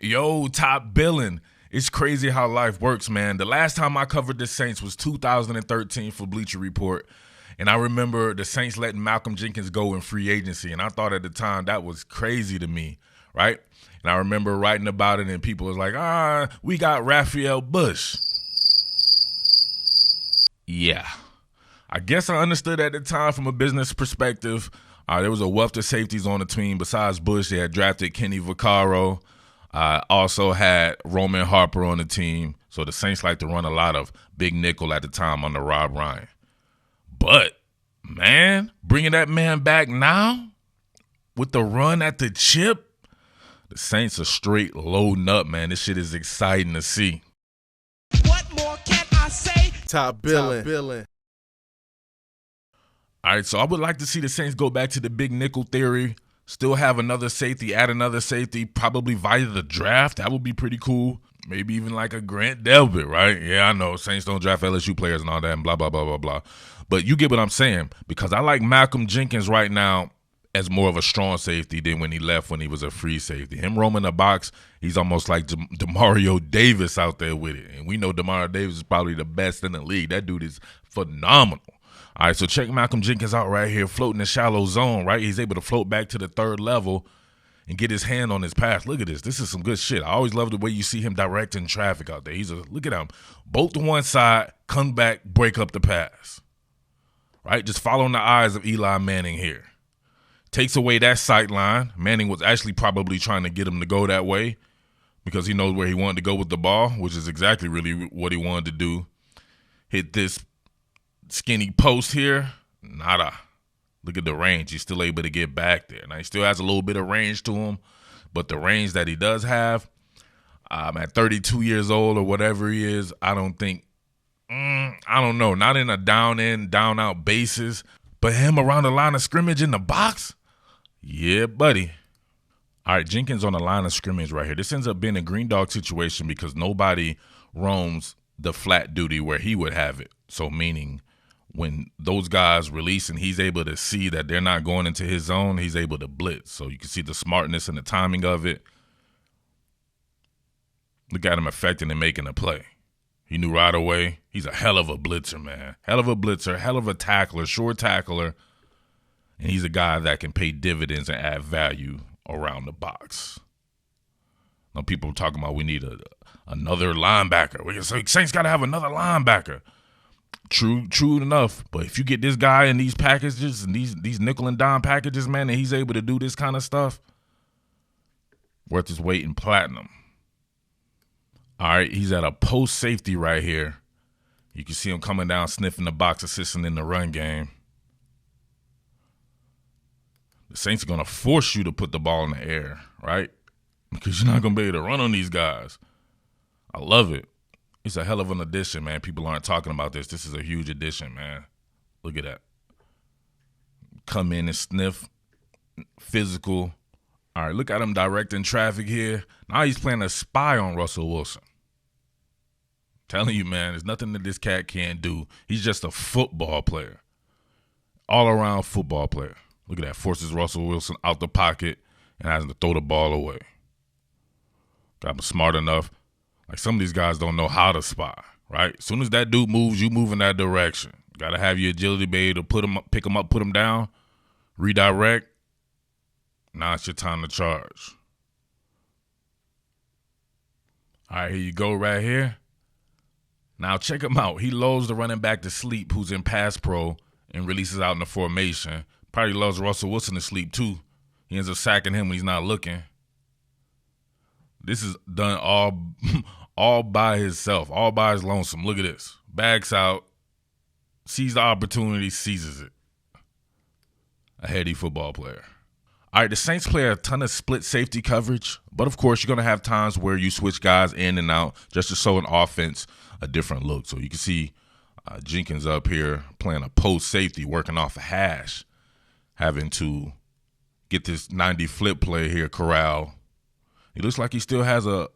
Yo, top Billin. It's crazy how life works, man. The last time I covered the Saints was 2013 for Bleacher Report. And I remember the Saints letting Malcolm Jenkins go in free agency. And I thought at the time that was crazy to me, right? And I remember writing about it and people was like, we got Raphael Bush. Yeah. I guess I understood at the time from a business perspective. There was a wealth of safeties on the team. Besides Bush, they had drafted Kenny Vaccaro. Also had Roman Harper on the team. So the Saints like to run a lot of big nickel at the time under Rob Ryan. But, man, bringing that man back now with the run at the chip, the Saints are straight loading up, man. This shit is exciting to see. What more can I say? Top Billin. All right, so I would like to see the Saints go back to the big nickel theory. Still have another safety, add another safety, probably via the draft. That would be pretty cool. Maybe even like a Grant Delpit, right? Yeah, I know. Saints don't draft LSU players and all that and blah, blah, blah, blah, blah. But you get what I'm saying, because I like Malcolm Jenkins right now as more of a strong safety than when he left when he was a free safety. Him roaming the box, he's almost like Demario Davis out there with it. And we know Demario Davis is probably the best in the league. That dude is phenomenal. All right, so check Malcolm Jenkins out right here, floating the shallow zone, right? He's able to float back to the third level and get his hand on his pass. Look at this. This is some good shit. I always love the way you see him directing traffic out there. Look at him. Bolt to one side, come back, break up the pass. Right? Just following the eyes of Eli Manning here. Takes away that sight line. Manning was actually probably trying to get him to go that way because he knows where he wanted to go with the ball, which is exactly really what he wanted to do. Hit this skinny post here. Nada. Look at the range. He's still able to get back there. Now, he still has a little bit of range to him, but the range that he does have, at 32 years old or whatever he is, I don't think, I don't know, not in a down-in, down-out basis, but him around the line of scrimmage in the box? Yeah, buddy. All right, Jenkins on the line of scrimmage right here. This ends up being a green dog situation because nobody roams the flat duty where he would have it. So meaning when those guys release and he's able to see that they're not going into his zone, he's able to blitz. So you can see the smartness and the timing of it. Look at him affecting and making a play. He knew right away. He's a hell of a blitzer, man. Hell of a blitzer, hell of a tackler, short tackler. And he's a guy that can pay dividends and add value around the box. Now people are talking about we need another linebacker. We can say Saints got to have another linebacker. True enough. But if you get this guy in these packages and these nickel and dime packages, man, and he's able to do this kind of stuff, worth his weight in platinum. All right, he's at a post safety right here. You can see him coming down, sniffing the box, assisting in the run game. The Saints are going to force you to put the ball in the air, right? Because you're not going to be able to run on these guys. I love it. It's a hell of an addition, man. People aren't talking about this. This is a huge addition, man. Look at that. Come in and sniff. Physical. All right, look at him directing traffic here. Now he's playing a spy on Russell Wilson. I'm telling you, man, there's nothing that this cat can't do. He's just a football player. All-around football player. Look at that. Forces Russell Wilson out the pocket and has to throw the ball away. Got him smart enough. Like some of these guys don't know how to spy, right? As soon as that dude moves, you move in that direction. Got to have your agility, be able to pick him up, put him down, redirect. Now it's your time to charge. All right, here you go right here. Now check him out. He lulls the running back to sleep who's in pass pro and releases out in the formation. Probably loves Russell Wilson to sleep too. He ends up sacking him when he's not looking. This is done all by himself, all by his lonesome. Look at this. Backs out, sees the opportunity, seizes it. A heady football player. All right, the Saints play a ton of split safety coverage, but of course you're going to have times where you switch guys in and out just to show an offense a different look. So you can see Jenkins up here playing a post safety, working off a hash, having to get this 90 flip play here, corral. He looks like he still has a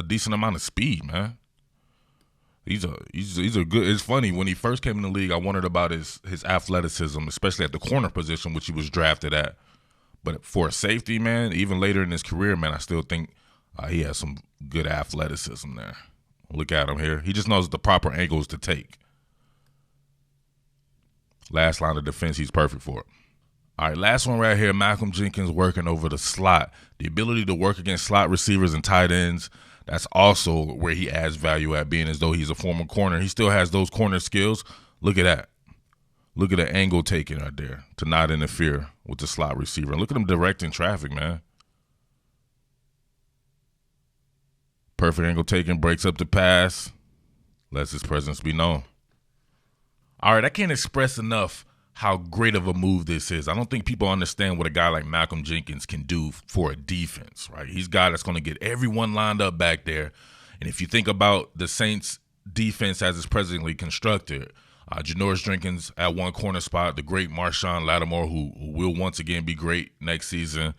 decent amount of speed, man. He's a good. It's funny, when he first came in the league, I wondered about his athleticism, especially at the corner position, which he was drafted at. But for a safety, man, even later in his career, man, I still think He has some good athleticism there. Look at him here. He just knows the proper angles to take. Last line of defense, he's perfect for it. All right, last one right here, Malcolm Jenkins working over the slot. The ability to work against slot receivers and tight ends, that's also where he adds value at, being as though he's a former corner. He still has those corner skills. Look at that. Look at the angle taken right there to not interfere with the slot receiver. Look at him directing traffic, man. Perfect angle taken, breaks up the pass, lets his presence be known. All right, I can't express enough how great of a move this is. I don't think people understand what a guy like Malcolm Jenkins can do for a defense, right? He's a guy that's going to get everyone lined up back there. And if you think about the Saints defense as it's presently constructed, Janoris Jenkins at one corner spot, the great Marshawn Lattimore, who will once again be great next season,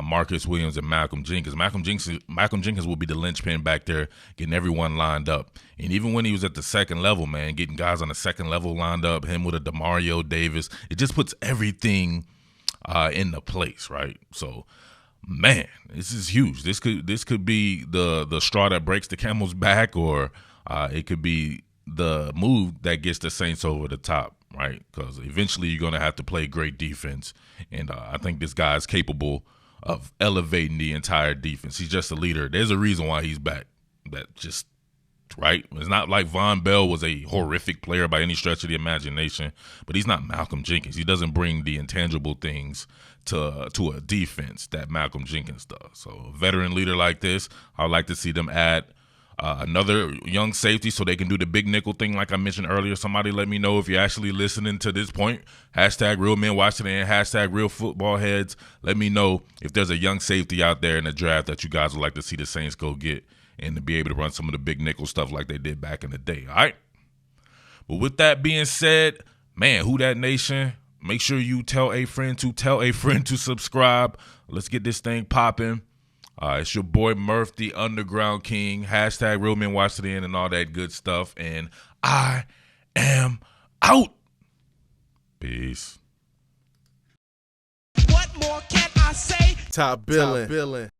Marcus Williams and Malcolm Jenkins. Malcolm Jenkins will be the linchpin back there, getting everyone lined up. And even when he was at the second level, man, getting guys on the second level lined up, him with a DeMario Davis, it just puts everything into place, right? So, man, this is huge. This could be the straw that breaks the camel's back, or it could be the move that gets the Saints over the top, right? Because eventually you're going to have to play great defense, and I think this guy is capable of elevating the entire defense. He's just a leader. There's a reason why he's back. That just, right? It's not like Von Bell was a horrific player by any stretch of the imagination, but he's not Malcolm Jenkins. He doesn't bring the intangible things to a defense that Malcolm Jenkins does. So a veteran leader like this, I would like to see them add another young safety so they can do the big nickel thing like I mentioned earlier. Somebody let me know if you're actually listening to this point. Hashtag Real Men Washington, hashtag Real Football Heads. Let me know if there's a young safety out there in the draft that you guys would like to see the Saints go get and to be able to run some of the big nickel stuff like they did back in the day, all right? But with that being said, man, Who Dat Nation, make sure you tell a friend to subscribe. Let's get this thing popping. It's your boy Murf, the Underground King, hashtag Real Men Washington and all that good stuff. And I am out. Peace. What more can I say? Top Billin.